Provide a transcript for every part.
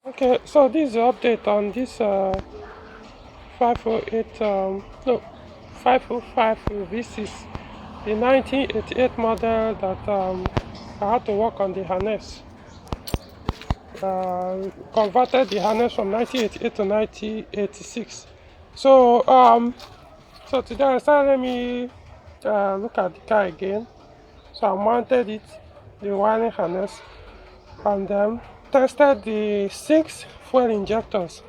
Okay, so this is the update on this 508 no 505 V6, the 1988 model that I had to work on the harness. Converted the harness from 1988 to 1986. So so today I started, let me look at the car again. So I mounted it, the wiring harness, and then tested the 6 fuel injectors.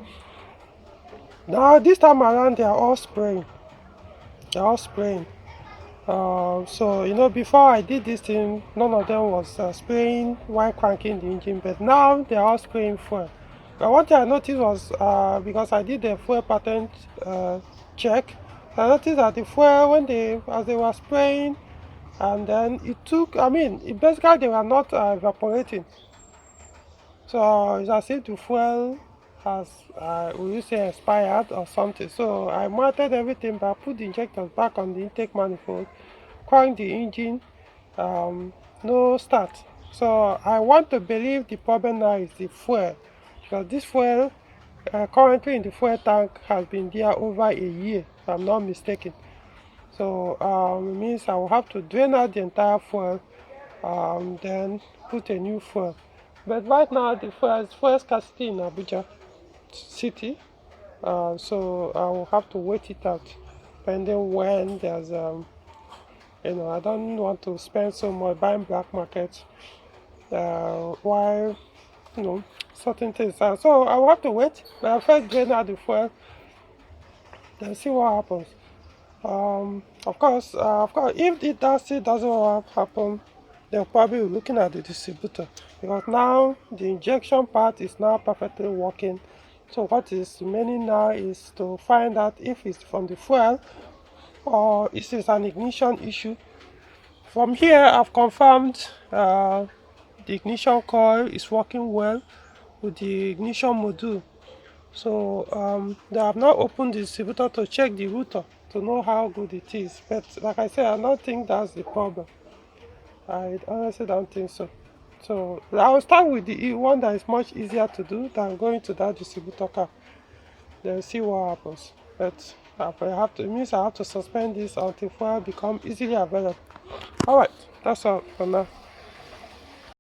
Now this time around they are all spraying. They are all spraying. So before I did this thing, none of them was spraying while cranking the engine, but now they are all spraying fuel. But one thing I noticed was because I did the fuel pattern check, I noticed that the fuel, as they were spraying, and then it took, basically they were not evaporating. So it's as if the fuel has, we will say, expired or something. So I mounted everything back, put the injectors back on the intake manifold, cranked the engine, no start. So I want to believe the problem now is the fuel, because this fuel currently in the fuel tank has been there over a year, if I'm not mistaken. So it means I will have to drain out the entire fuel, then put a new fuel. But right now the fuel scarcity in Abuja city, so I will have to wait it out, depending when there's I don't want to spend so much buying black market while certain things are. So I will have to wait, but I'll first drain out the fuel, then see what happens. Of course, if it doesn't happen, they'll probably be looking at the distributor, because now the injection part is now perfectly working. So what is remaining now is to find out if it's from the fuel or if it's an ignition issue. From here, I've confirmed the ignition coil is working well with the ignition module. So they have not opened the distributor to check the router to know how good it is. But like I said, I don't think that's the problem. I honestly don't think so. So I will start with the one that is much easier to do than going to that distributor car. Then see what happens. But it means I have to suspend this until fuel become easily available. Alright, that's all for now.